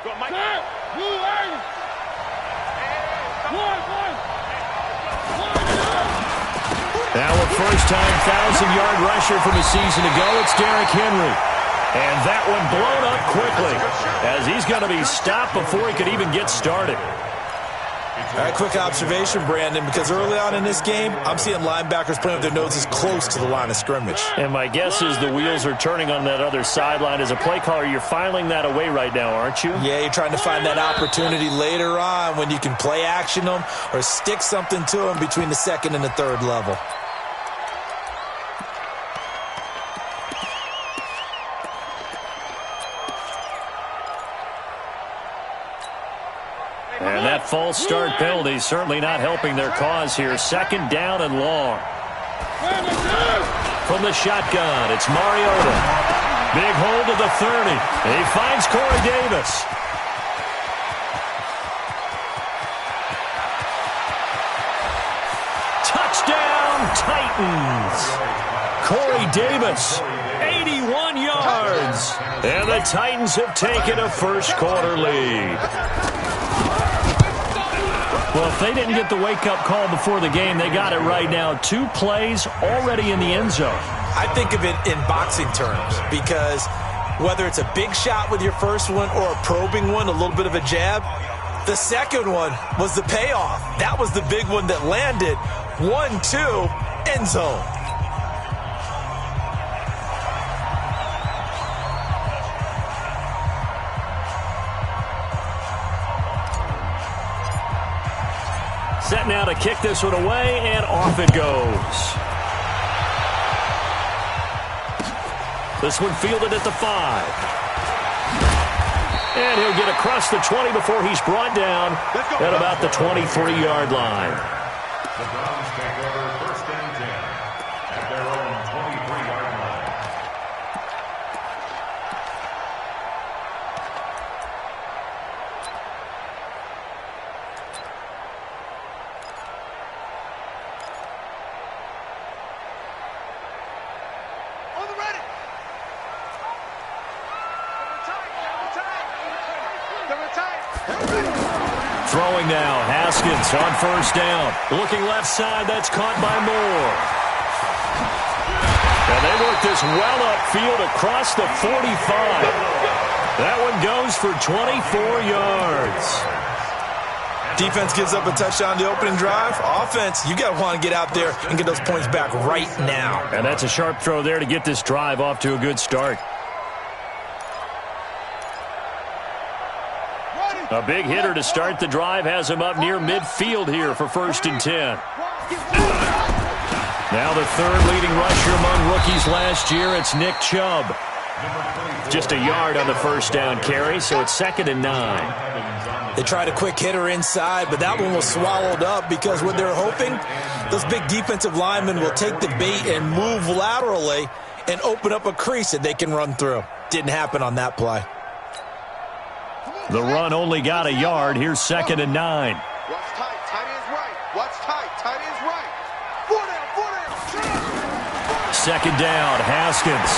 Now a first-time 1,000-yard rusher from a season ago, it's Derrick Henry. And that one blown up quickly as he's going to be stopped before he could even get started. All right, quick observation, Brandon, because early on in this game, I'm seeing linebackers playing with their noses close to the line of scrimmage. And my guess is the wheels are turning on that other sideline. As a play caller, you're filing that away right now, aren't you? Yeah, you're trying to find that opportunity later on when you can play action them or stick something to them between the second and the third level. And that false start penalty certainly not helping their cause here. Second down and long. From the shotgun, it's Mariota. Big hold to the 30. He finds Corey Davis. Touchdown, Titans. Corey Davis, 81 yards. And the Titans have taken a first-quarter lead. Well, if they didn't get the wake-up call before the game, they got it right now. 2 plays already in the end zone. I think of it in boxing terms because whether it's a big shot with your first one or a probing one, a little bit of a jab, the second one was the payoff. That was the big one that landed. 1-2, end zone. Set now to kick this one away, and off it goes. This one fielded at the 5. And he'll get across the 20 before he's brought down at about the 23-yard line. The Browns take over first and 10 at their own 23-yard line. Throwing now, Haskins on first down. Looking left side, that's caught by Moore. And they work this well upfield across the 45. That one goes for 24 yards. Defense gives up a touchdown the opening drive. Offense, you got to want to get out there and get those points back right now. And that's a sharp throw there to get this drive off to a good start. A big hitter to start the drive has him up near midfield here for first and 10. Now the third leading rusher among rookies last year, it's Nick Chubb. Just a yard on the first down carry, so it's second and 9. They tried a quick hitter inside, but that one was swallowed up because what they're hoping, those big defensive linemen will take the bait and move laterally and open up a crease that they can run through. Didn't happen on that play. The run only got a yard. Here's second and 9. Watch tight. Tight ends right. Watch tight. Tight ends right. 4 down. Second down. Haskins.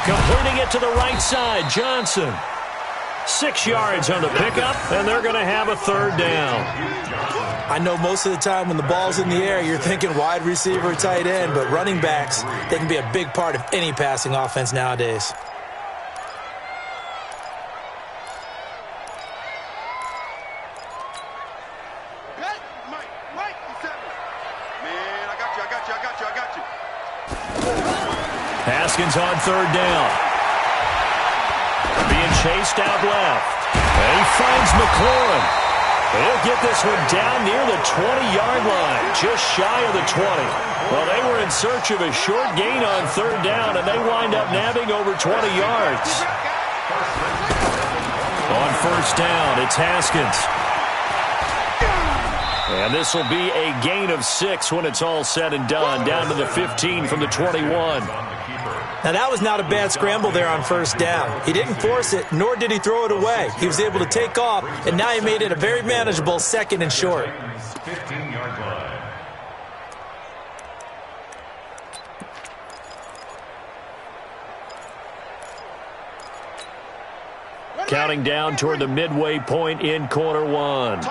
Completing it to the right side. Johnson. 6 yards on the pickup, and they're going to have a third down. I know most of the time when the ball's in the air, you're thinking wide receiver, tight end, but running backs, they can be a big part of any passing offense nowadays. Haskins on third down. Being chased out left. And he finds McLaurin. He'll get this one down near the 20-yard line, just shy of the 20. Well, they were in search of a short gain on third down, and they wind up nabbing over 20 yards. On first down, it's Haskins. And this will be a gain of 6 when it's all said and done, down to the 15 from the 21. Now, that was not a bad scramble there on first down. He didn't force it, nor did he throw it away. He was able to take off, and now he made it a very manageable second and short. 15-yard line. Counting down toward the midway point in quarter one.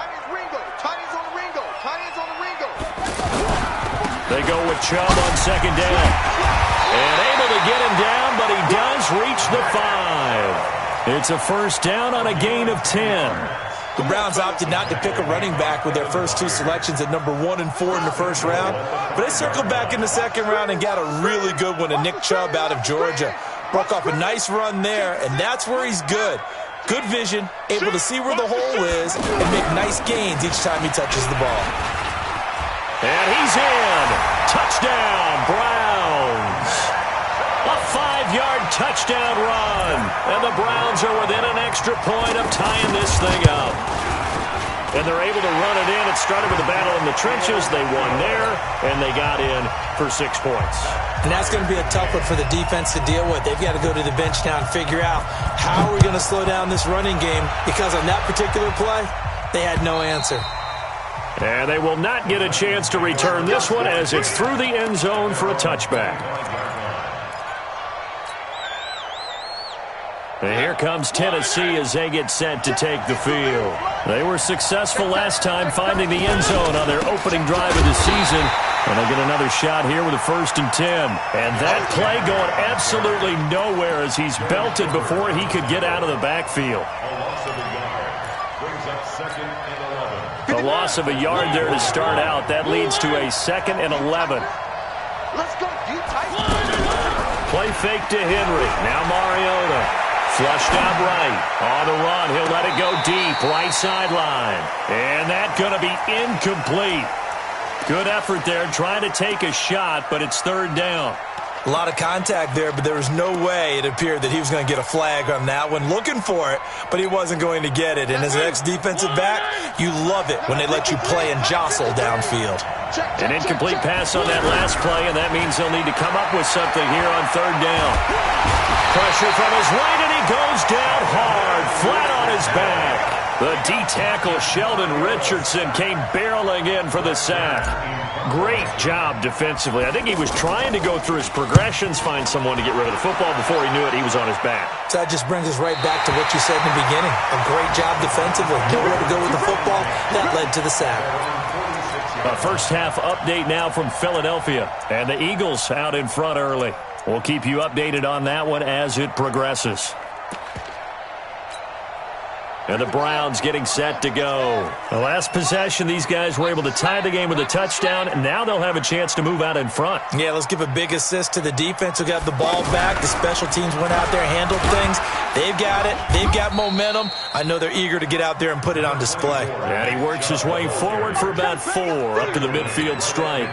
They go with Chubb on second down. And able to get him down, but he does reach the 5. It's a first down on a gain of 10. The Browns opted not to pick a running back with their first 2 selections at number 1 and 4 in the first round. But they circled back in the second round and got a really good one to Nick Chubb out of Georgia. Broke off a nice run there, and that's where he's good. Good vision, able to see where the hole is, and make nice gains each time he touches the ball. And he's in. Touchdown, Browns. A 5-yard touchdown run. And the Browns are within an extra point of tying this thing up. And they're able to run it in. It started with a battle in the trenches. They won there, and they got in for 6 points. And that's going to be a tough one for the defense to deal with. They've got to go to the bench now and figure out how are we going to slow down this running game, because on that particular play, they had no answer. And they will not get a chance to return this one as it's through the end zone for a touchback. And here comes Tennessee as they get set to take the field. They were successful last time finding the end zone on their opening drive of the season. And they'll get another shot here with a 1st and 10. And that play going absolutely nowhere as he's belted before he could get out of the backfield. The loss of a yard there to start out. That leads to a 2nd and 11. Let's go, Play fake to Henry. Now Mariota. Flushed out right. On the run, he'll let it go deep. Right sideline. And that's going to be incomplete. Good effort there trying to take a shot, but it's 3rd down. A lot of contact there, but there was no way it appeared that he was going to get a flag on that one. Looking for it, but he wasn't going to get it. And as an ex-defensive back, you love it when they let you play and jostle downfield. An incomplete pass on that last play, and that means they'll need to come up with something here on 3rd down. Pressure from his right, and he goes down hard, flat on his back. The D-tackle, Sheldon Richardson, came barreling in for the sack. Great job defensively. I think he was trying to go through his progressions, find someone to get rid of the football. Before he knew it, he was on his back. So that just brings us right back to what you said in the beginning. A great job defensively. Nowhere to go with the football. That led to the sack. A first half update now from Philadelphia. And the Eagles out in front early. We'll keep you updated on that one as it progresses. And the Browns getting set to go. The last possession, these guys were able to tie the game with a touchdown, and now they'll have a chance to move out in front. Yeah, let's give a big assist to the defense who got the ball back. The special teams went out there, handled things. They've got it. They've got momentum. I know they're eager to get out there and put it on display. And he works his way forward for about 4 up to the midfield stripe.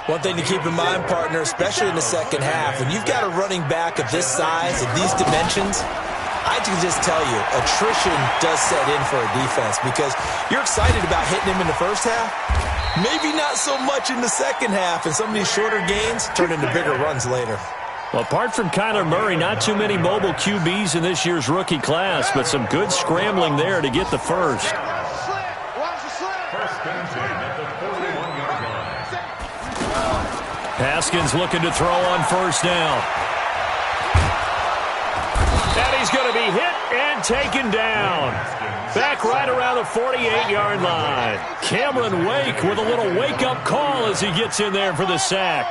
One thing to keep in mind, partner, especially in the second half, when you've got a running back of this size, of these dimensions, I can just tell you, attrition does set in for a defense because you're excited about hitting him in the first half. Maybe not so much in the second half, and some of these shorter gains turn into bigger runs later. Well, apart from Kyler Murray, not too many mobile QBs in this year's rookie class, but some good scrambling there to get the first. Haskins looking to throw on 1st down. And he's going to be hit and taken down. Back right around the 48-yard line. Cameron Wake with a little wake-up call as he gets in there for the sack.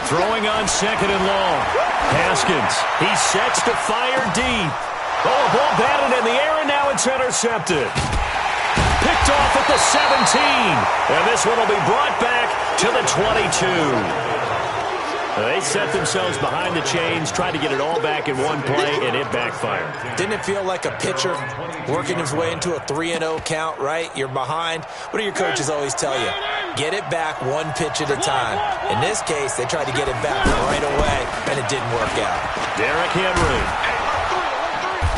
Throwing on 2nd and long. Haskins, he sets to fire deep. Oh, a ball batted in the air, and now it's intercepted. Picked off at the 17. And this one will be brought back to the 22. They set themselves behind the chains, tried to get it all back in one play, and it backfired. Didn't it feel like a pitcher working his way into a 3-0 count, right? You're behind. What do your coaches always tell you? Get it back one pitch at a time. In this case, they tried to get it back right away, and it didn't work out. Derrick Henry.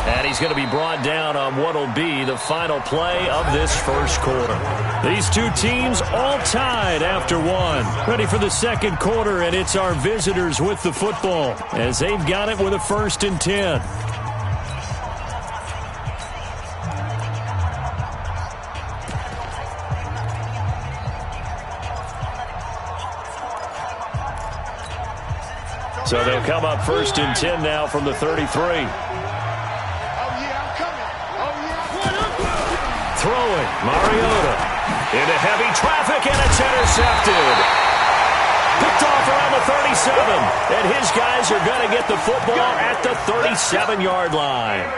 And he's going to be brought down on what will be the final play of this first quarter. These two teams all tied after one. Ready for the second quarter, and it's our visitors with the football as they've got it with a 1st and 10. So they'll come up 1st and 10 now from the 33. Throwing, Mariota into heavy traffic, and it's intercepted. Picked off around the 37, and his guys are going to get the football at the 37-yard line.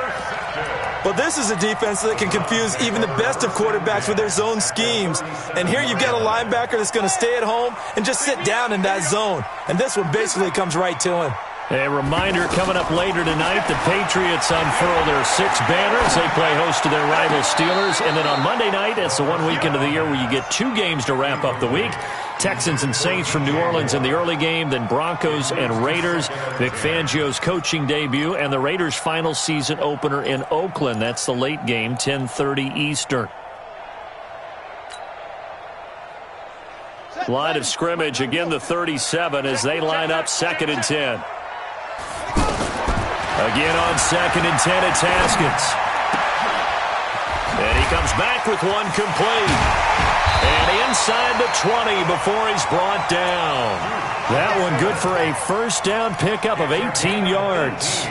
Well, this is a defense that can confuse even the best of quarterbacks with their zone schemes. And here you've got a linebacker that's going to stay at home and just sit down in that zone. And this one basically comes right to him. A reminder coming up later tonight, the Patriots unfurl their 6 banners. They play host to their rival Steelers. And then on Monday night, it's the one weekend of the year where you get 2 games to wrap up the week. Texans and Saints from New Orleans in the early game, then Broncos and Raiders. Vic Fangio's coaching debut, and the Raiders' final season opener in Oakland. That's the late game, 10:30 Eastern. Line of scrimmage, again the 37 as they line up 2nd and 10. Again on 2nd and 10, it's Haskins. And he comes back with one complete. And inside the 20 before he's brought down. That one good for a first down pickup of 18 yards.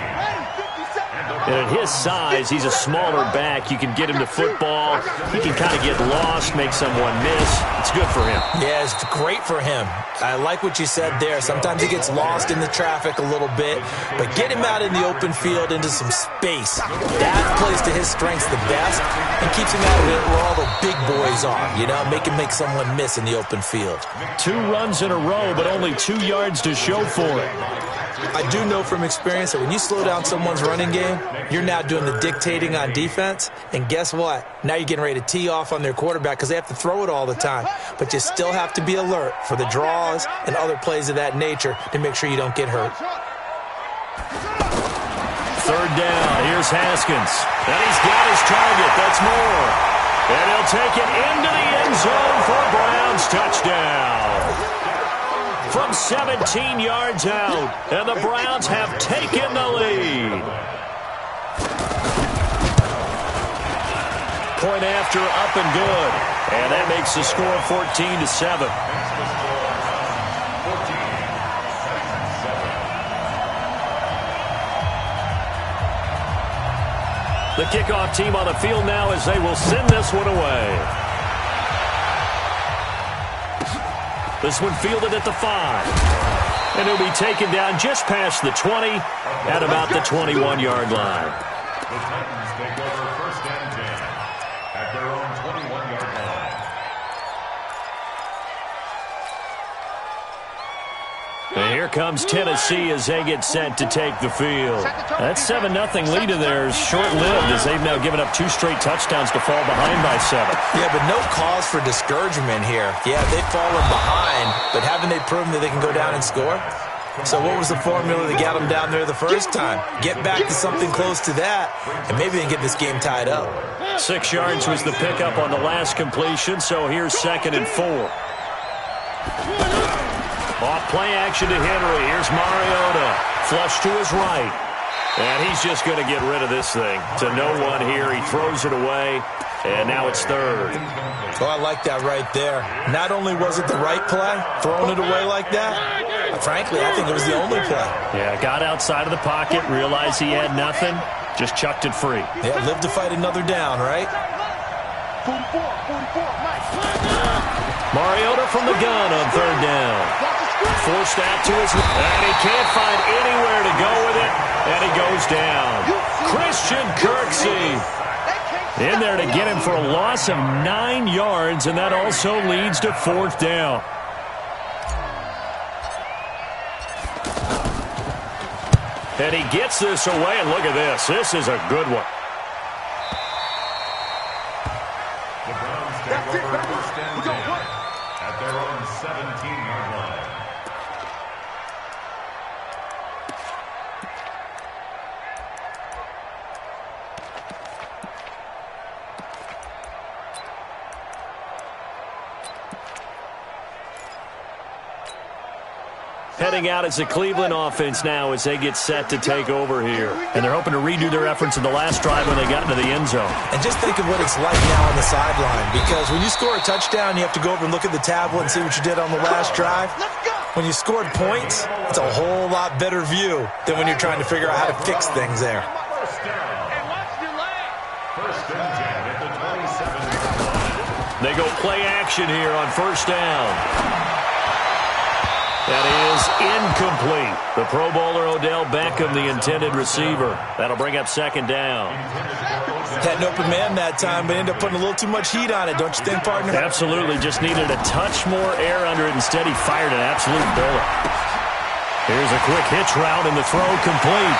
And at his size, he's a smaller back. You can get him to football. He can kind of get lost, make someone miss. It's good for him. Yeah, it's great for him. I like what you said there. Sometimes he gets lost in the traffic a little bit, but get him out in the open field into some space. That plays to his strengths the best and keeps him out of it where all the big boys are. You know, make someone miss in the open field. 2 runs in a row, but only 2 yards to show for it. I do know from experience that when you slow down someone's running game, you're now doing the dictating on defense. And guess what? Now you're getting ready to tee off on their quarterback because they have to throw it all the time. But you still have to be alert for the draws and other plays of that nature to make sure you don't get hurt. 3rd down. Here's Haskins. And he's got his target. That's Moore. And he'll take it into the end zone for a Browns touchdown. From 17 yards out, and the Browns have taken the lead. Point after, up and good. And that makes the score 14-7. The kickoff team on the field now as they will send this one away. This one fielded at the 5. And it'll be taken down just past the 20 at about the 21-yard line. The Titans take over 1st and 10 at their own 21-yard line. And here comes Tennessee as they get set to take the field. That 7-0 lead of theirs short-lived as they've now given up 2 straight touchdowns to fall behind by 7. Yeah, but no cause for discouragement here. Yeah, they've fallen behind, but haven't they proven that they can go down and score? So what was the formula that got them down there the first time? Get back to something close to that, and maybe they can get this game tied up. 6 yards was the pickup on the last completion, so here's 2nd and 4. Off play action to Henry. Here's Mariota. Flush to his right. And he's just going to get rid of this thing. To no one here. He throws it away. And now it's 3rd. Oh, I like that right there. Not only was it the right play, throwing it away like that, frankly, I think it was the only play. Yeah, got outside of the pocket, realized he had nothing, just chucked it free. Yeah, live to fight another down, right? 44, nice. Mariota from the gun on 3rd down. Forced out to his left, and he can't find anywhere to go with it, and he goes down. Christian Kirksey in there to get him for a loss of 9 yards, and that also leads to 4th down. And he gets this away, and look at this. This is a good one. The Browns take over 1st and 10 at their own 17-yard line. Heading out as the Cleveland offense now as they get set to take over here. And they're hoping to redo their efforts in the last drive when they got into the end zone. And just think of what it's like now on the sideline, because when you score a touchdown, you have to go over and look at the tablet and see what you did on the last drive. When you scored points, it's a whole lot better view than when you're trying to figure out how to fix things there. First and 10 at the 27. They go play action here on first down. That is incomplete. The Pro Bowler Odell Beckham, the intended receiver. That'll bring up second down. Had an open man that time, but ended up putting a little too much heat on it, don't you think, partner? Absolutely. Just needed a touch more air under it. Instead, he fired an absolute bullet. Here's a quick hitch route, and the throw complete.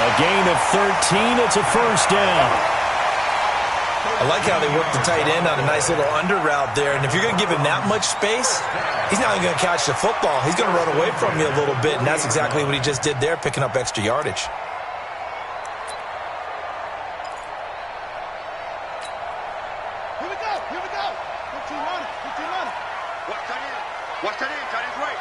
A gain of 13. It's a first down. I like how they work the tight end on a nice little under route there. And if you're going to give him that much space, he's not even going to catch the football. He's going to run away from you a little bit, and that's exactly what he just did there, picking up extra yardage. Here we go. 15 on it. Watch tight end. Tight end's right.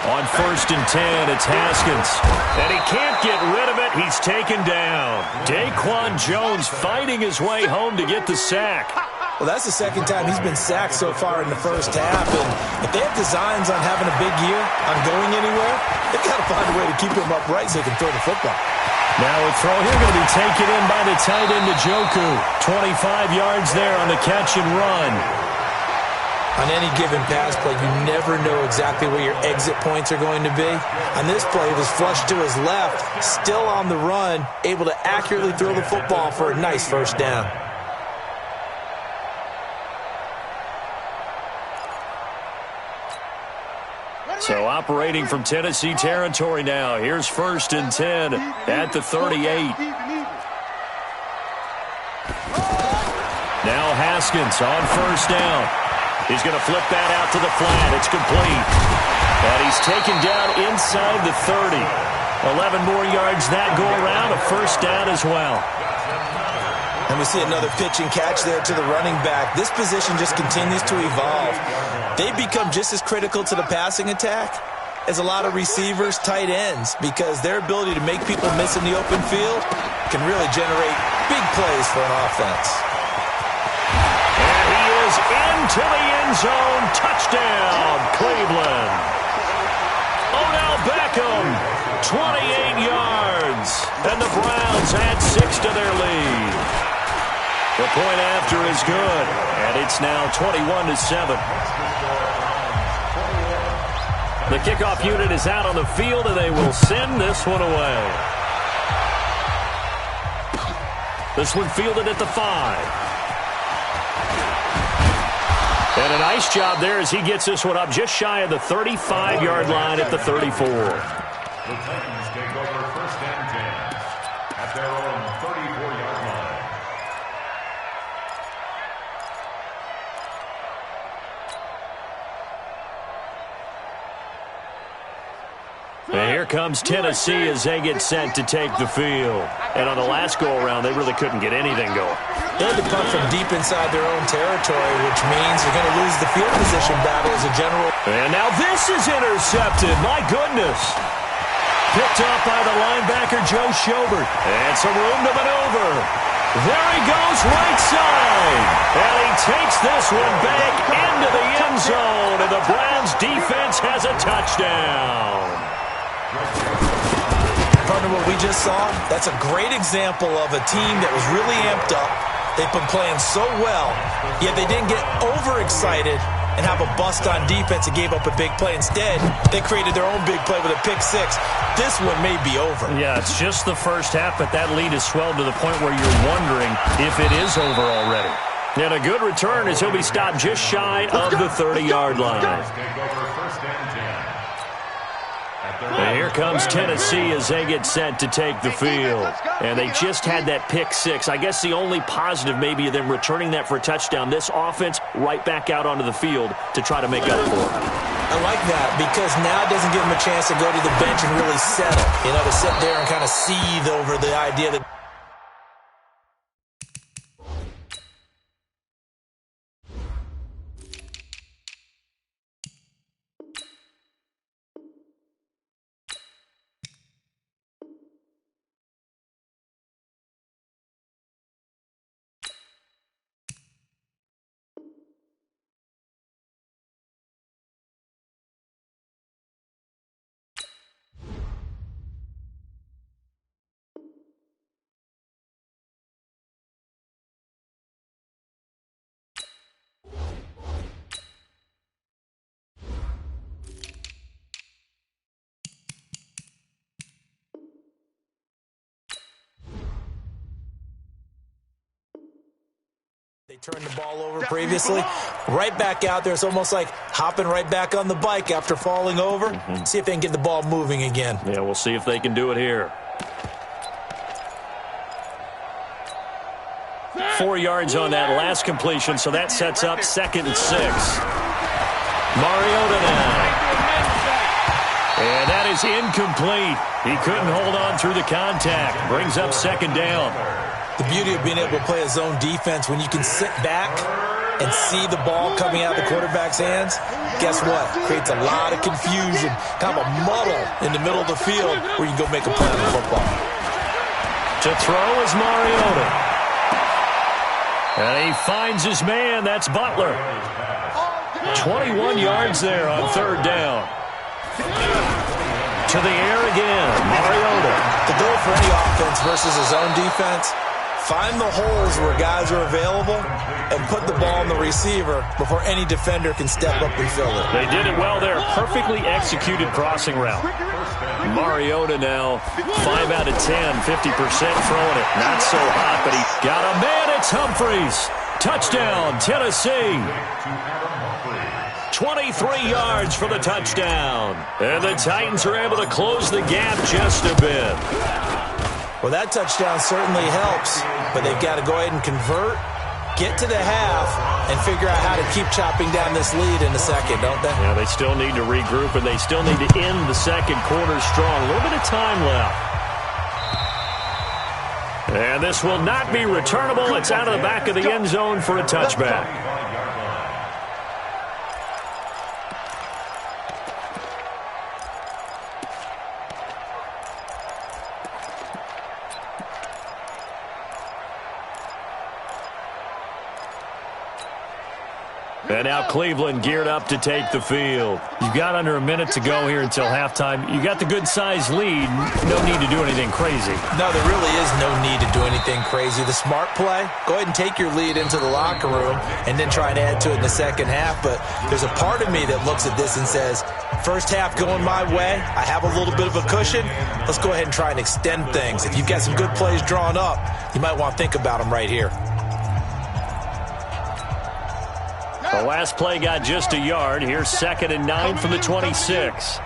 On first and 10, it's Haskins. And he can't get rid of it. He's taken down. Daquan Jones fighting his way home to get the sack. Well, that's the second time he's been sacked so far in the first half. And if they have designs on having a big year, on going anywhere, they've got to find a way to keep him upright so he can throw the football. Now a throw here going to be taken in by the tight end, Njoku. 25 yards there on the catch and run. On any given pass play, you never know exactly where your exit points are going to be. On this play, it was flushed to his left, still on the run, able to accurately throw the football for a nice first down. So operating from Tennessee territory now. Here's first and 10 at the 38. Now Haskins on first down. He's going to flip that out to the flat. It's complete. And he's taken down inside the 30. 11 more yards that go around. A first down as well. And we see another pitch and catch there to the running back. This position just continues to evolve. They've become just as critical to the passing attack as a lot of receivers, tight ends, because their ability to make people miss in the open field can really generate big plays for an offense. And he is into the end zone. Touchdown, Cleveland. Odell Beckham, 28 yards. And the Browns add 6 to their lead. The point after is good, and it's now 21-7. The kickoff unit is out on the field, and they will send this one away. This one fielded at the 5. And a nice job there as he gets this one up just shy of the 35-yard line at the 34. The Titans take over first and 10 at their own 34-yard line. And here comes Tennessee as they get set to take the field. And on the last go-around, they really couldn't get anything going. They had to punt from deep inside their own territory, which means they're going to lose the field position battle as a general. And now this is intercepted. My goodness. Picked up by the linebacker, Joe Schobert. And some room to maneuver. There he goes, right side. And he takes this one back into the end zone. And the Browns defense has a touchdown. Partner, what we just saw, that's a great example of a team that was really amped up. They've been playing so well, yet they didn't get overexcited and have a bust on defense and gave up a big play. Instead, they created their own big play with a pick 6. This one may be over. Yeah, it's just the first half, but that lead has swelled to the point where you're wondering if it is over already. And a good return as he'll be stopped just shy of the 30-yard line. Take over first and 10. And here comes Tennessee as they get set to take the field. And they just had that pick 6. I guess the only positive maybe of them returning that for a touchdown. This offense right back out onto the field to try to make up for it. I like that because now it doesn't give them a chance to go to the bench and really settle. You know, to sit there and kind of seethe over the idea that They turned the ball over previously. Right back out there. It's almost like hopping right back on the bike after falling over. See if they can get the ball moving again. Yeah, we'll see if they can do it here. 4 yards on that last completion, so that sets up 2nd and 6. Mariota now. And that is incomplete. He couldn't hold on through the contact. Brings up 2nd down. The beauty of being able to play a zone defense, when you can sit back and see the ball coming out of the quarterback's hands, guess what? Creates a lot of confusion, kind of a muddle in the middle of the field where you can go make a play on the football. To throw is Mariota. And he finds his man. That's Butler. 21 yards there on 3rd down. To the air again, Mariota. The goal for any offense versus a zone defense, find the holes where guys are available and put the ball on the receiver before any defender can step up and fill it. They did it well there. Perfectly executed crossing route. Mariota now 5 out of 10, 50% throwing it. Not so hot, but he got a man. It's Humphries. Touchdown, Tennessee. 23 yards for the touchdown. And the Titans are able to close the gap just a bit. Well, that touchdown certainly helps, but they've got to go ahead and convert, get to the half, and figure out how to keep chopping down this lead in the second, don't they? Yeah, they still need to regroup, and they still need to end the second quarter strong. A little bit of time left. And this will not be returnable. It's out of the back of the end zone for a touchback. And now Cleveland geared up to take the field. You've got under a minute to go here until halftime. You got the good-sized lead. No need to do anything crazy. No, there really is no need to do anything crazy. The smart play, go ahead and take your lead into the locker room and then try and add to it in the second half. But there's a part of me that looks at this and says, first half going my way, I have a little bit of a cushion. Let's go ahead and try and extend things. If you've got some good plays drawn up, you might want to think about them right here. The last play got just a yard. Here's 2nd and 9 from the 26.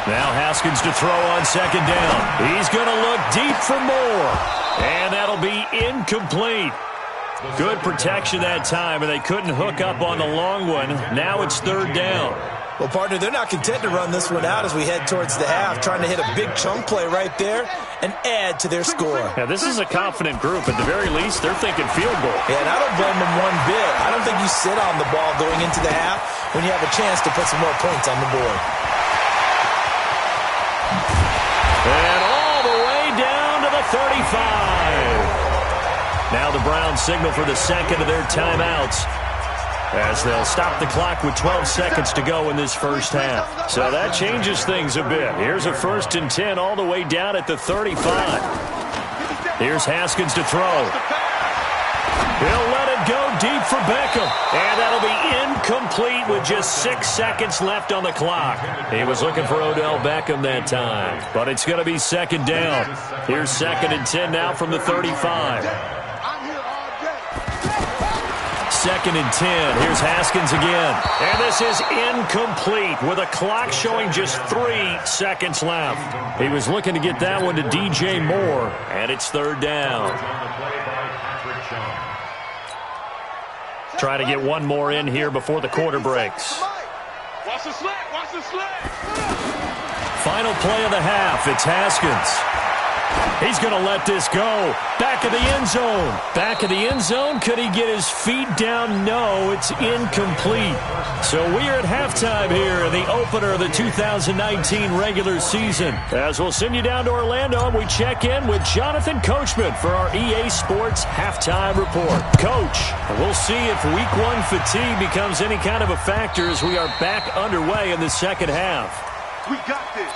Now Haskins to throw on 2nd down. He's going to look deep for more. And that'll be incomplete. Good protection that time, and they couldn't hook up on the long one. Now it's 3rd down. Well, partner, they're not content to run this one out as we head towards the half, trying to hit a big chunk play right there and add to their score. Yeah, this is a confident group. At the very least, they're thinking field goal. Yeah, and I don't blame them one bit. I don't think you sit on the ball going into the half when you have a chance to put some more points on the board. And all the way down to the 35. Now the Browns signal for the second of their timeouts as they'll stop the clock with 12 seconds to go in this first half. So that changes things a bit. Here's a 1st and 10 all the way down at the 35. Here's Haskins to throw. He'll let it go deep for Beckham. And that'll be incomplete with just 6 seconds left on the clock. He was looking for Odell Beckham that time. But it's going to be 2nd down. Here's 2nd and 10 now from the 35. 2nd and 10. Here's Haskins again. And this is incomplete with a clock showing just 3 seconds left. He was looking to get that one to DJ Moore, and it's 3rd down. Try to get one more in here before the quarter breaks. Watch the slant. Watch the slant. Final play of the half. It's Haskins. He's going to let this go. Back of the end zone. Back of the end zone. Could he get his feet down? No, it's incomplete. So we are at halftime here in the opener of the 2019 regular season. As we'll send you down to Orlando, we check in with Jonathan Coachman for our EA Sports Halftime Report. Coach, we'll see if Week 1 fatigue becomes any kind of a factor as we are back underway in the second half. We got this.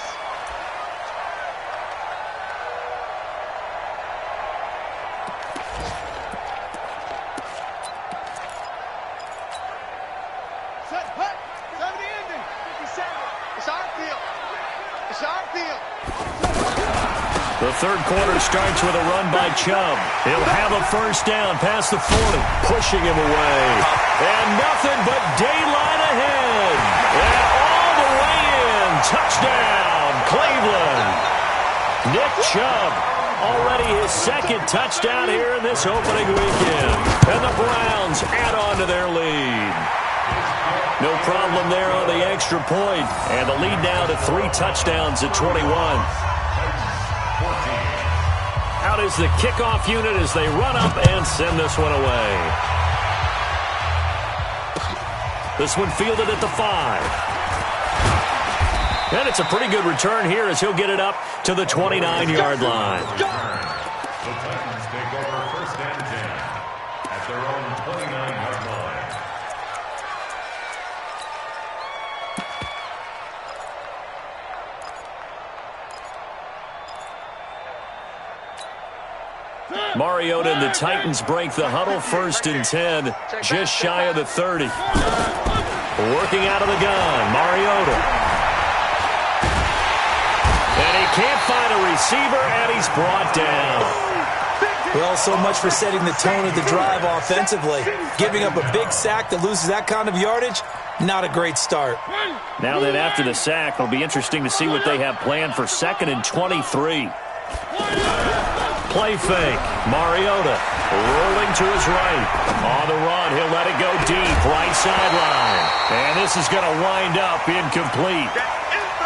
It's our field. It's our field. The third quarter starts with a run by Chubb. He'll have a first down past the 40, pushing him away. And nothing but daylight ahead. And all the way in. Touchdown, Cleveland. Nick Chubb, already his second touchdown here in this opening weekend. And the Browns add on to their lead. No problem there on the extra point. And the lead now to 3 touchdowns at 21. Out is the kickoff unit as they run up and send this one away. This one fielded at the 5. And it's a pretty good return here as he'll get it up to the 29-yard line. The Titans take over first and 10 at their own 29-yard line. Mariota and the Titans break the huddle, first and 10, just shy of the 30. Working out of the gun, Mariota. And he can't find a receiver, and he's brought down. Well, so much for setting the tone of the drive offensively. Giving up a big sack that loses that kind of yardage, not a great start. Now then, after the sack, it'll be interesting to see what they have planned for 2nd and 23. Play fake. Mariota rolling to his right. On the run, he'll let it go deep, right sideline. And this is going to wind up incomplete.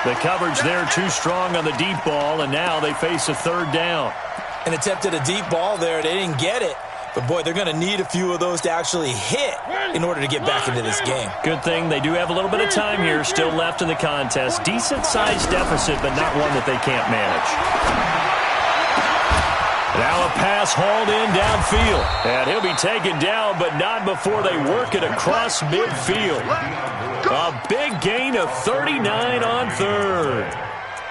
The coverage there too strong on the deep ball, and now they face a third down. An attempt at a deep ball there. They didn't get it. But, boy, they're going to need a few of those to actually hit in order to get back into this game. Good thing they do have a little bit of time here still left in the contest. Decent-sized deficit, but not one that they can't manage. Now a pass hauled in downfield. And he'll be taken down, but not before they work it across midfield. A big gain of 39 on third.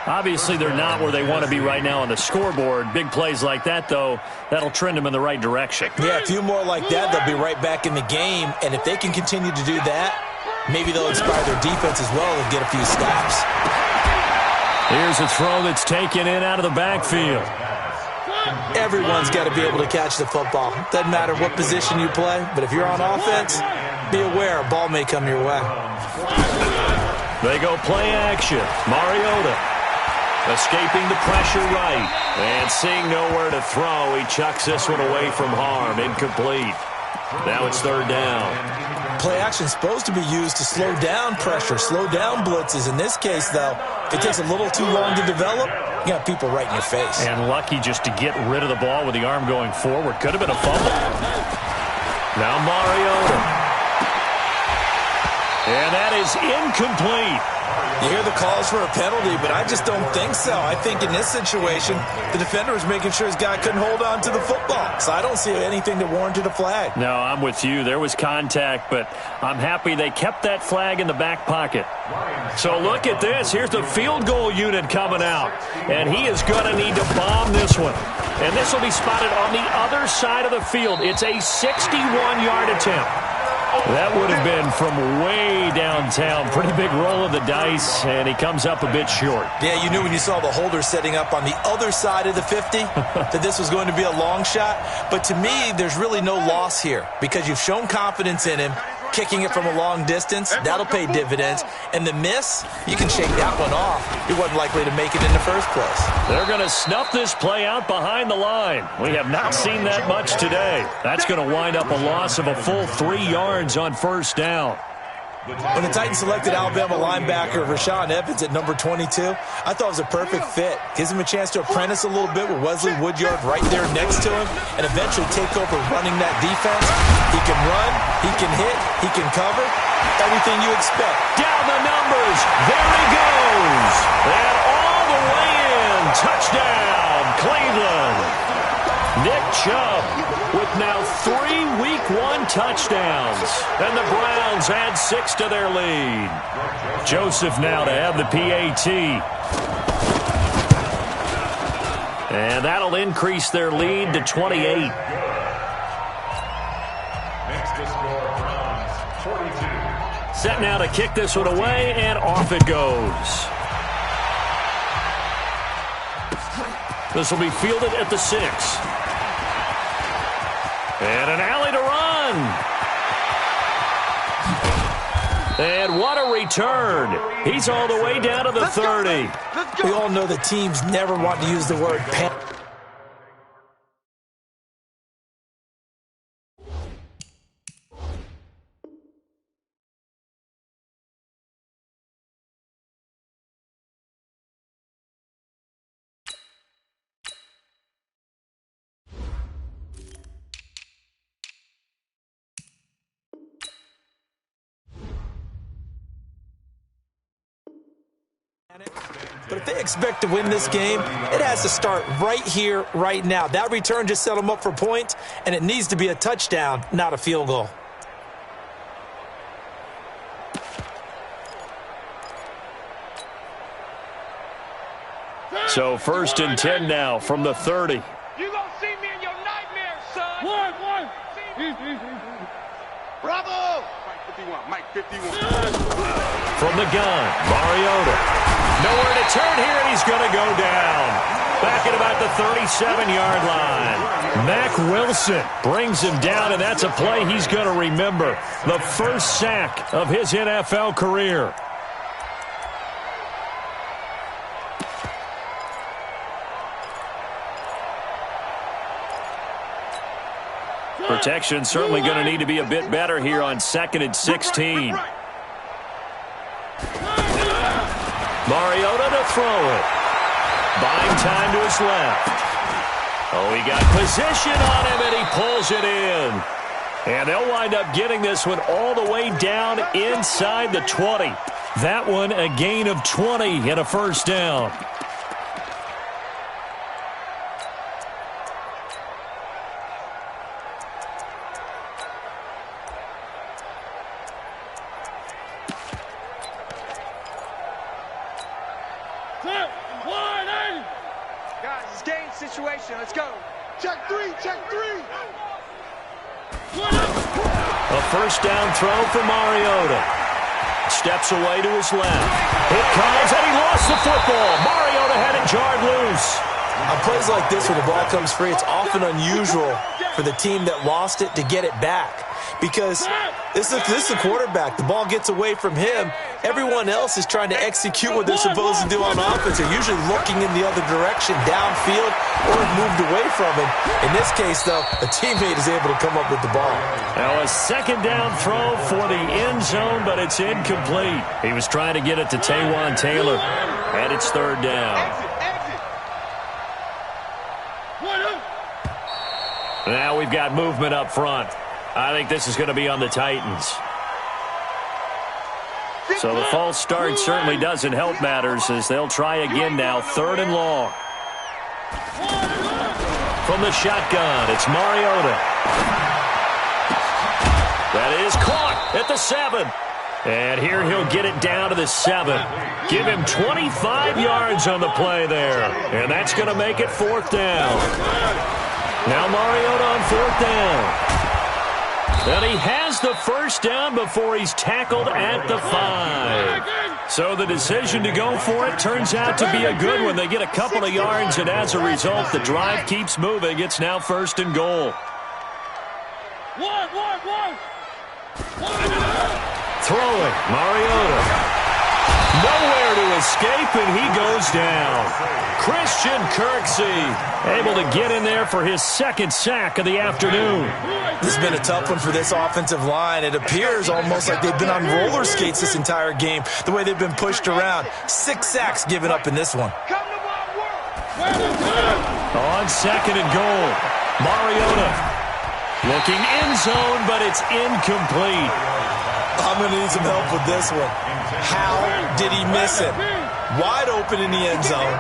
Obviously, they're not where they want to be right now on the scoreboard. Big plays like that, though, that'll trend them in the right direction. Yeah, a few more like that, they'll be right back in the game. And if they can continue to do that, maybe they'll inspire their defense as well and get a few stops. Here's a throw that's taken in out of the backfield. Everyone's got to be able to catch the football. Doesn't matter what position you play, but if you're on offense, be aware a ball may come your way. They go play action. Mariota escaping the pressure right. And seeing nowhere to throw, he chucks this one away from harm. Incomplete. Now it's third down. Play action is supposed to be used to slow down pressure, slow down blitzes. In this case, though, if it takes a little too long to develop, you got people right in your face. And lucky just to get rid of the ball with the arm going forward. Could have been a fumble. Now Mariota. And that is incomplete. You hear the calls for a penalty, but I just don't think so. I think in this situation, the defender was making sure his guy couldn't hold on to the football. So I don't see anything that warranted a flag. No, I'm with you. There was contact, but I'm happy they kept that flag in the back pocket. So look at this. Here's the field goal unit coming out. And he is going to need to bomb this one. And this will be spotted on the other side of the field. It's a 61-yard attempt. That would have been from way downtown. Pretty big roll of the dice, and he comes up a bit short. Yeah, you knew when you saw the holder setting up on the other side of the 50 that this was going to be a long shot. But to me, there's really no loss here because you've shown confidence in him. Kicking it from a long distance, that'll pay dividends. And the miss, you can shake that one off. He wasn't likely to make it in the first place. They're going to snuff this play out behind the line. We have not seen that much today. That's going to wind up a loss of a full 3 yards on first down. When the Titans selected Alabama linebacker Rashaan Evans at number 22, I thought it was a perfect fit. Gives him a chance to apprentice a little bit with Wesley Woodyard right there next to him and eventually take over running that defense. He can run, he can hit, he can cover, everything you expect. Down the numbers, there he goes. And all the way in, touchdown, Cleveland. Nick Chubb with now 3 Week 1 touchdowns. And the Browns add 6 to their lead. Joseph now to have the PAT. And that'll increase their lead to 28. Next to score, Browns 42, Set now to kick this one away, and off it goes. This will be fielded at the 6. And an alley to run. And what a return. He's all the way down to the 30. We all know that teams never want to use the word panic. But if they expect to win this game, it has to start right here, right now. That return just set them up for points, and it needs to be a touchdown, not a field goal. So 1st and 10 now from the 30. You gonna see me in your nightmares, son. One. Bravo. Mike 51. From the gun, Mariota. Nowhere to turn here, and he's going to go down. Back at about the 37-yard line. Mack Wilson brings him down, and that's a play he's going to remember. The first sack of his NFL career. Protection certainly going to need to be a bit better here on 2nd and 16. Mariota to throw it. Buying time to his left. Oh, he got position on him, and he pulls it in. And they'll wind up getting this one all the way down inside the 20. That one a gain of 20 and a first down. Guys, it's game situation. Let's go. Check three. A first down throw for Mariota. Steps away to his left. It comes, and he lost the football. Mariota had it jarred loose. On plays like this where the ball comes free, it's often unusual for the team that lost it to get it back. Because this is the quarterback. The ball gets away from him. Everyone else is trying to execute what they're supposed to do on offense. They're usually looking in the other direction, downfield, or moved away from him. In this case, though, a teammate is able to come up with the ball. Now a second down throw for the end zone, but it's incomplete. He was trying to get it to Taywan Taylor, and it's 3rd down. Now we've got movement up front. I think this is going to be on the Titans. So the false start certainly doesn't help matters as they'll try again now, 3rd and long. From the shotgun, it's Mariota. That is caught at the 7. And here he'll get it down to the 7. Give him 25 yards on the play there. And that's going to make it 4th down. Now Mariota on 4th down. And he has the first down before he's tackled at the 5. So the decision to go for it turns out to be a good one. They get a couple of yards, and as a result, the drive keeps moving. It's now 1st and goal. Throwing, Mariota. Nowhere to escape, and he goes down. Christian Kirksey able to get in there for his 2nd sack of the afternoon. This has been a tough one for this offensive line. It appears almost like they've been on roller skates this entire game, the way they've been pushed around. 6 sacks given up in this one. On 2nd and goal, Mariota looking end zone, but it's incomplete. I'm going to need some help with this one. How did he miss it? Wide open in the end zone.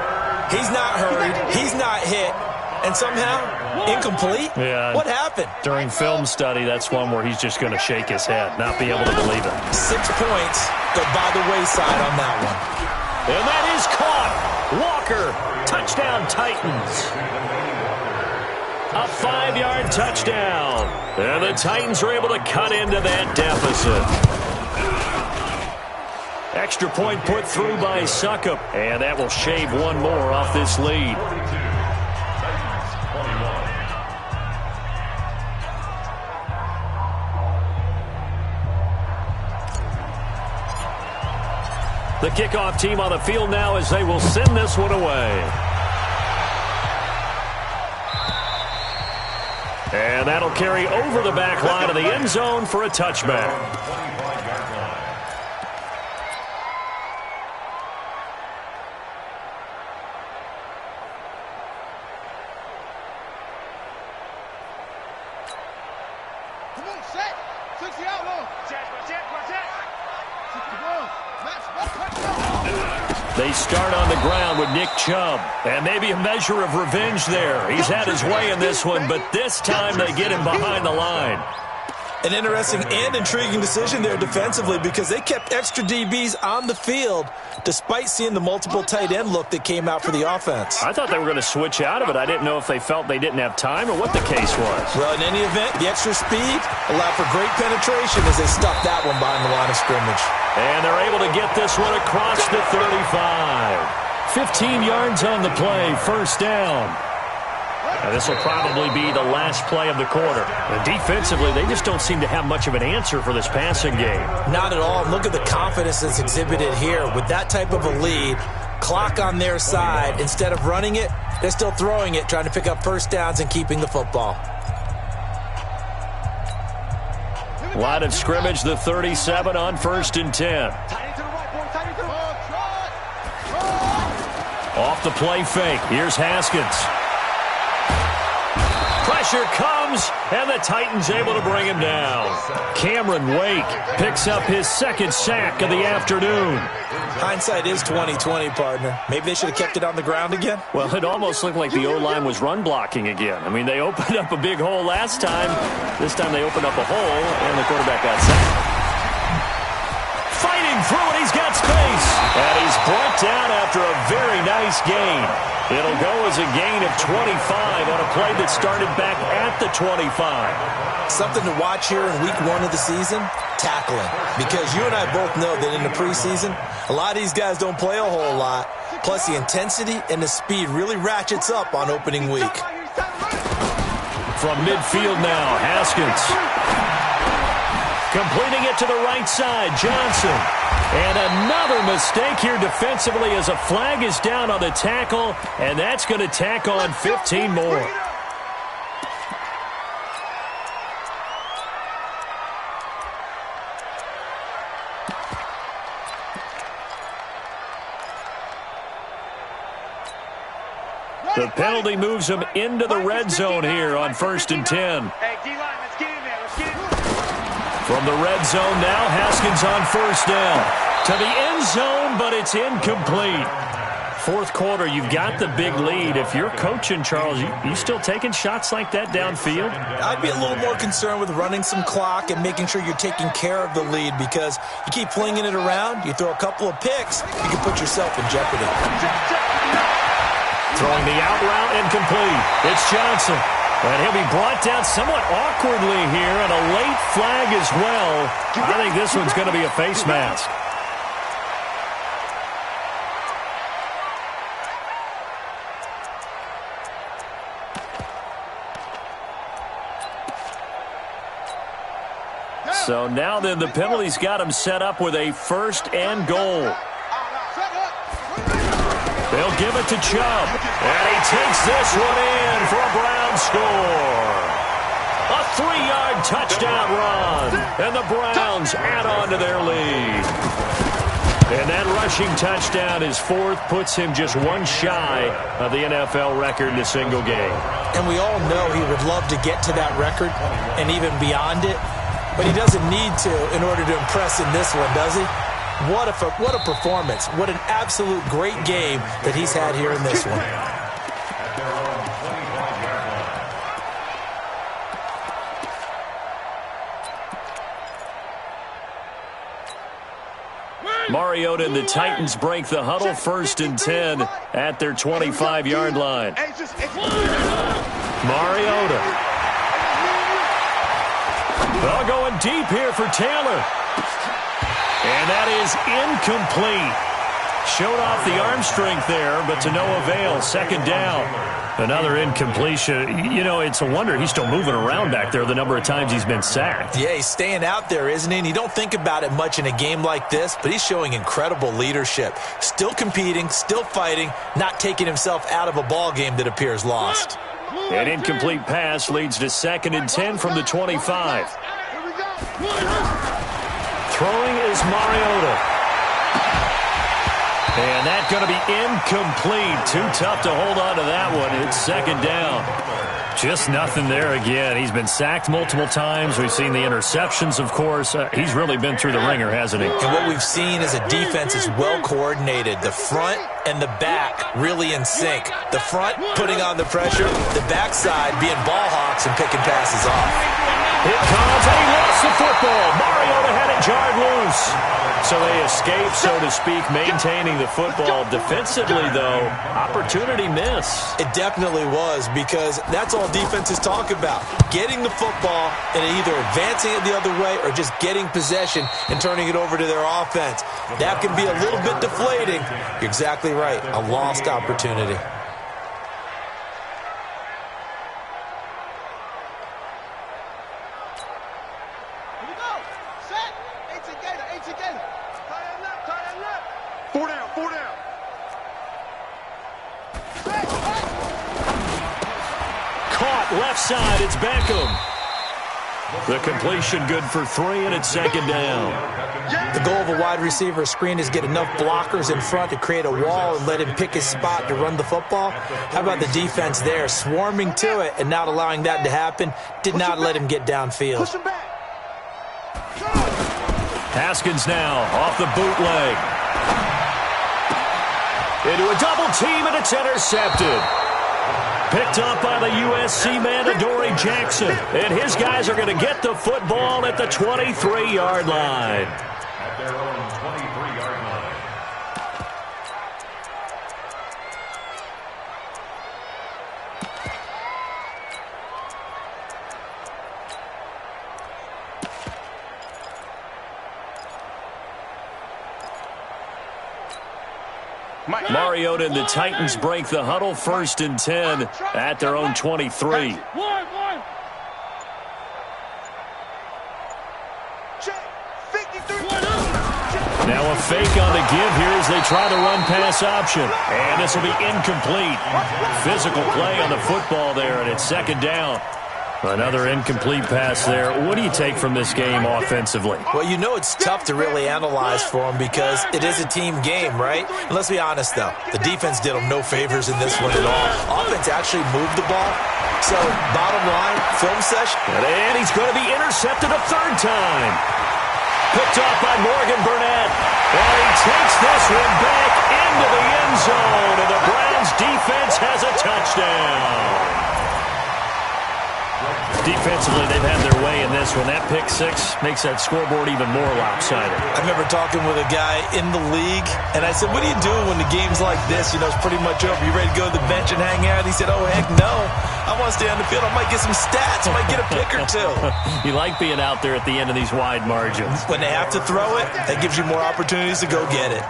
He's not hurried. He's not hit. And somehow, incomplete? Yeah. What happened? During film study, that's one where he's just going to shake his head, not be able to believe it. 6 points go by the wayside on that one. And that is caught. Walker, touchdown Titans. A 5-yard touchdown. And the Titans are able to cut into that deficit. Extra point put through by Suckup, and that will shave one more off this lead. The kickoff team on the field now as they will send this one away. And that'll carry over the back line of the end zone for a touchback. Come on, set. 60 out long. Check. They start on the ground with Nick Chubb. And maybe a measure of revenge there. He's had his way in this one, but this time they get him behind the line. An interesting and intriguing decision there defensively because they kept extra DBs on the field despite seeing the multiple tight end look that came out for the offense. I thought they were going to switch out of it. I didn't know if they felt they didn't have time or what the case was. Well, in any event, the extra speed allowed for great penetration as they stuffed that one behind the line of scrimmage. And they're able to get this one across the 35. 15 yards on the play, first down. And this will probably be the last play of the quarter. And defensively, they just don't seem to have much of an answer for this passing game. Not at all. Look at the confidence that's exhibited here. With that type of a lead, clock on their side, instead of running it, they're still throwing it, trying to pick up first downs and keeping the football. Line of scrimmage, the 37 on 1st and 10. Off the play fake. Here's Haskins. Pressure comes, and the Titans able to bring him down. Cameron Wake picks up his second sack of the afternoon. Hindsight is 20/20, partner. Maybe they should have kept it on the ground again. Well, it almost looked like the O-line was run blocking again. I mean, they opened up a big hole last time. This time they opened up a hole, and the quarterback got sacked. Fighting through it, he's got space. And he's brought down after a very nice gain. It'll go as a gain of 25 on a play that started back at the 25. Something to watch here in week 1 of the season, tackling. Because you and I both know that in the preseason, a lot of these guys don't play a whole lot. Plus the intensity and the speed really ratchets up on opening week. From midfield now, Haskins. Completing it to the right side, Johnson. And another mistake here defensively as a flag is down on the tackle, and that's going to tack on 15 more. The penalty moves him into the red zone here on 1st and 10. Hey, D-line, let's get in there. Let's get in. From the red zone now, Haskins on 1st down. To the end zone, but it's incomplete. 4th quarter, you've got the big lead. If you're coaching, Charles, you still taking shots like that downfield? I'd be a little more concerned with running some clock and making sure you're taking care of the lead because you keep flinging it around, you throw a couple of picks, you can put yourself in jeopardy. Throwing the out route incomplete. It's Johnson. And he'll be brought down somewhat awkwardly here, and a late flag as well. I think this one's going to be a face mask. So now then the penalty's got him set up with a 1st and goal. They'll give it to Chubb. And he takes this one in for a Brown score. A 3-yard touchdown run. And the Browns add on to their lead. And that rushing touchdown, his 4th, puts him just one shy of the NFL record in a single game. And we all know he would love to get to that record and even beyond it. But he doesn't need to in order to impress in this one, does he? What a performance. What an absolute great game that he's had here in this one. Mariota and the Titans break the huddle, 1st and 10 at their 25-yard line. Mariota. Well, going deep here for Taylor. And that is incomplete. Showed off the arm strength there, but to no avail. Second down. Another incompletion. You know, it's a wonder he's still moving around back there the number of times he's been sacked. Yeah, he's staying out there, isn't he? And you don't think about it much in a game like this, but he's showing incredible leadership. Still competing, still fighting, not taking himself out of a ball game that appears lost. An incomplete pass leads to 2nd and 10 from the 25. Throwing is Mariota. And that's going to be incomplete. Too tough to hold on to that one. It's 2nd down. Just nothing there again. He's been sacked multiple times. We've seen the interceptions, of course. He's really been through the ringer, hasn't he? And what we've seen is a defense is well coordinated. The front and the back really in sync. The front putting on the pressure. The backside being ball hawks and picking passes off. Here comes, and he lost the football. Mariota had it jarred loose. So they escape, so to speak, maintaining the football. Defensively, though, opportunity miss. It definitely was, because that's all defenses talk about. Getting the football and either advancing it the other way or just getting possession and turning it over to their offense. That can be a little bit deflating. You're exactly right. A lost opportunity. Left side, it's Beckham. The completion good for 3, and it's 2nd down. The goal of a wide receiver screen is get enough blockers in front to create a wall and let him pick his spot to run the football. How about the defense there, swarming to it and not allowing that to happen? Did not let him get downfield. Haskins now off the bootleg. Into a double team, and it's intercepted. Picked up by the USC man, Adoree Jackson. And his guys are going to get the football at the 23-yard line. At their own 23-yard line. Mariota and the Titans break the huddle, 1st and 10 at their own 23. Now a fake on the give here as they try the run-pass option. And this will be incomplete. Physical play on the football there, and it's 2nd down. Another incomplete pass there. What do you take from this game offensively? Well, you know it's tough to really analyze for them because it is a team game, right? And let's be honest, though. The defense did them no favors in this one at all. Offense actually moved the ball. So, bottom line, film session. And he's going to be intercepted a 3rd time. Picked off by Morgan Burnett. And he takes this one back into the end zone. And the Browns defense has a touchdown. Defensively, they've had their way in this one. That pick 6 makes that scoreboard even more lopsided. I remember talking with a guy in the league, and I said, what do you do when the game's like this? You know, it's pretty much over. You ready to go to the bench and hang out? He said, oh, heck no. I want to stay on the field. I might get some stats. I might get a pick or two. You like being out there at the end of these wide margins. When they have to throw it, that gives you more opportunities to go get it.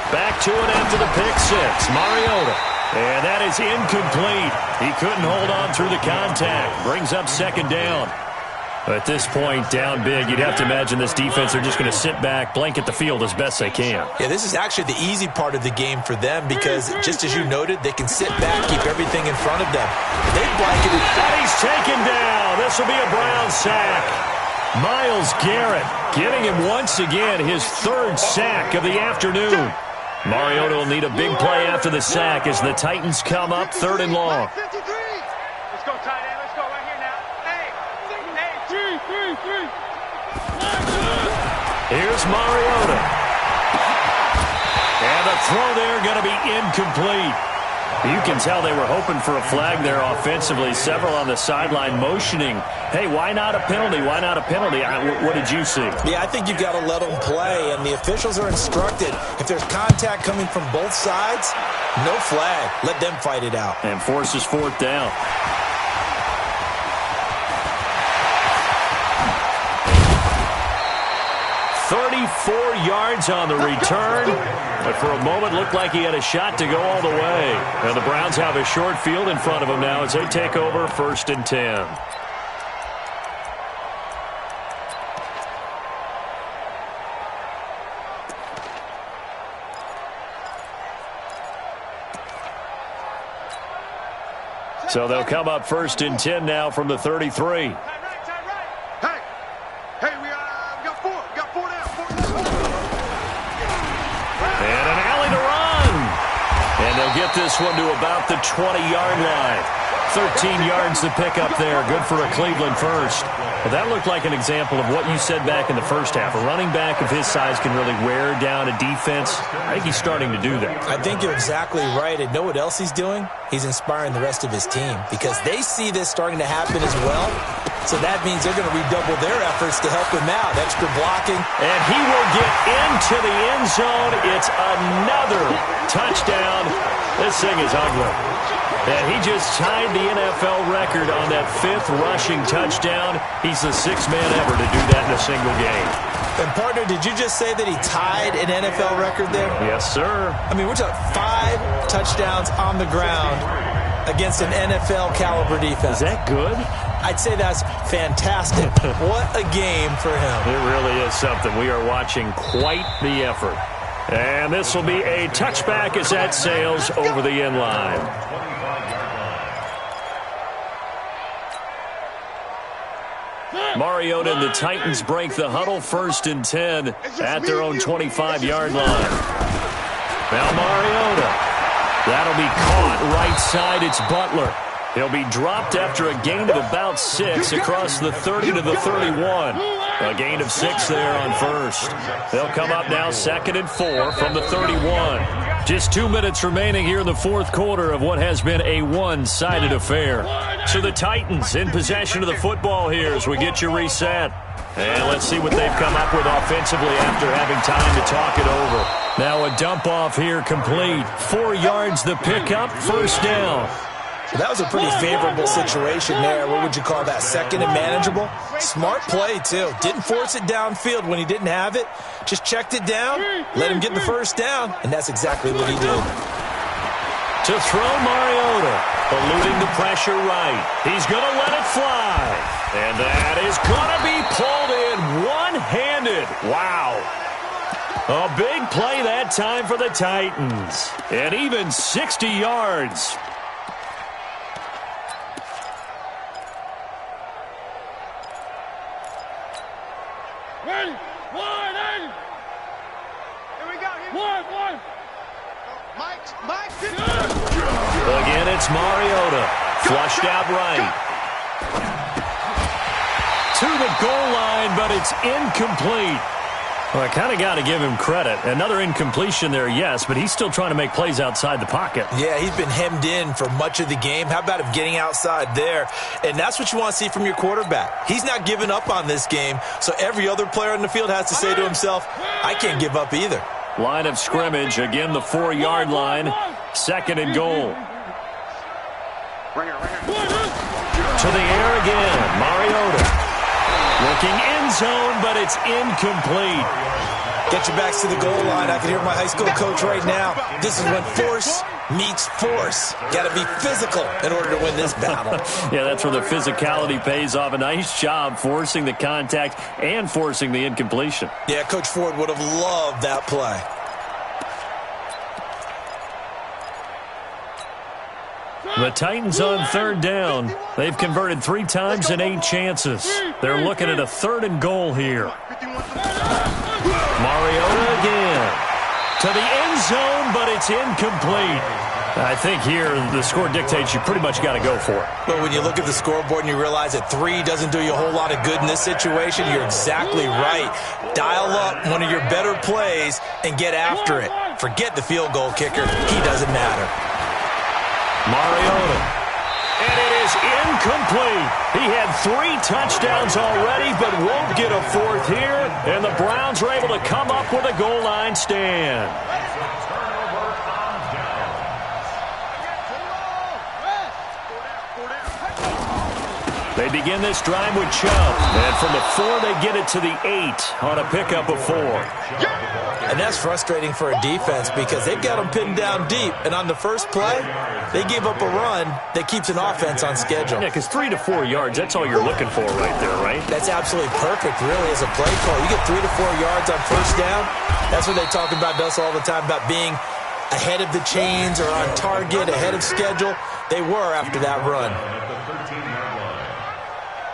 Back to it after the pick 6. Mariota. And that is incomplete. He couldn't hold on through the contact. Brings up 2nd down. At this point, down big, you'd have to imagine this defense are just going to sit back, blanket the field as best they can. Yeah, this is actually the easy part of the game for them because, just as you noted, they can sit back, keep everything in front of them. They blanketed. And he's taken down. This will be a Brown sack. Myles Garrett getting him once again his 3rd sack of the afternoon. Mariota will need a big play after the sack as the Titans come up 3rd and long. Let's go, tight end. Let's go right here now. Hey, 3. Here's Mariota. And the throw there going to be incomplete. You can tell they were hoping for a flag there offensively. Several on the sideline motioning, hey, why not a penalty? Why not a penalty? What did you see? Yeah, I think you've got to let them play, and the officials are instructed. If there's contact coming from both sides, no flag. Let them fight it out. And forces fourth down. $34 yards on the return, but for a moment looked like he had a shot to go all the way. And the Browns have a short field in front of them now as they take over 1st and 10. So they'll come up 1st and 10 now from the 33. Get this one to about the 20-yard line. 13 yards to pick up there. Good for a Cleveland first. Well, that looked like an example of what you said back in the first half. A running back of his size can really wear down a defense. I think he's starting to do that. I think you're exactly right. And know what else he's doing? He's inspiring the rest of his team because they see this starting to happen as well. So that means they're going to redouble their efforts to help him out. Extra blocking. And he will get into the end zone. It's another touchdown. This thing is ugly. And he just tied the NFL record on that 5th rushing touchdown. He's the 6th man ever to do that in a single game. And, partner, did you just say that he tied an NFL record there? Yes, sir. I mean, we're talking 5 touchdowns on the ground against an NFL-caliber defense. Is that good? I'd say that's fantastic. What a game for him. It really is something. We are watching quite the effort. And this will be a touchback as that sails over the end line. Mariota and the Titans break the huddle 1st and 10 at their own 25-yard line. Now Mariota. That'll be caught right side. It's Butler. He'll be dropped after a gain of about 6 across the 30 to the 31. A gain of 6 there on first. They'll come up now 2nd and 4 from the 31. Just 2 minutes remaining here in the 4th quarter of what has been a one-sided affair. So the Titans in possession of the football here as we get you reset. And let's see what they've come up with offensively after having time to talk it over. Now a dump off here complete. 4 yards the pickup, 1st down. That was a pretty favorable situation there. What would you call that? 2nd and manageable? Smart play, too. Didn't force it downfield when he didn't have it. Just checked it down, let him get the 1st down, and that's exactly what he did. To throw Mariota, eluding the pressure right. He's going to let it fly. And that is going to be pulled in one-handed. Wow. A big play that time for the Titans. And even 60 yards. Again, it's Mariota. Flushed out right. To the goal line, but it's incomplete. Well, I kind of got to give him credit. Another incompletion there, yes, but he's still trying to make plays outside the pocket. Yeah, he's been hemmed in for much of the game. How about him getting outside there? And that's what you want to see from your quarterback. He's not giving up on this game, so every other player on the field has to say to himself, I can't give up either. Line of scrimmage, again the 4-yard line, 2nd and goal. To the air again, Mariota. Looking end zone, but it's incomplete. Get your backs to the goal line. I can hear my high school coach right now. This is when force meets force. Got to be physical in order to win this battle. Yeah, that's where the physicality pays off. A nice job forcing the contact and forcing the incompletion. Yeah, Coach Ford would have loved that play. The Titans on 3rd down. They've converted 3 times in 8 chances. They're looking at a 3rd and goal here. Mariota again. To the end zone, but it's incomplete. I think here the score dictates you pretty much got to go for it. But when you look at the scoreboard and you realize that 3 doesn't do you a whole lot of good in this situation, you're exactly right. Dial up one of your better plays and get after it. Forget the field goal kicker. He doesn't matter. Mariota. And it is incomplete. He had 3 touchdowns already, but won't get a 4th here. And the Browns are able to come up with a goal line stand. They begin this drive with Chubb. And from the 4, they get it to the 8 on a pickup of 4. And that's frustrating for a defense because they've got them pinned down deep. And on the first play, they give up a run that keeps an offense on schedule. Yeah, because 3 to 4 yards, that's all you're looking for right there, right? That's absolutely perfect, really, as a play call. You get 3 to 4 yards on first down. That's what they talk about us all the time, about being ahead of the chains or on target, ahead of schedule. They were after that run.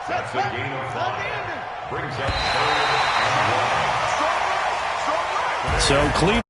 That's a gain of 5. Brings up 3rd and 1. So Cleveland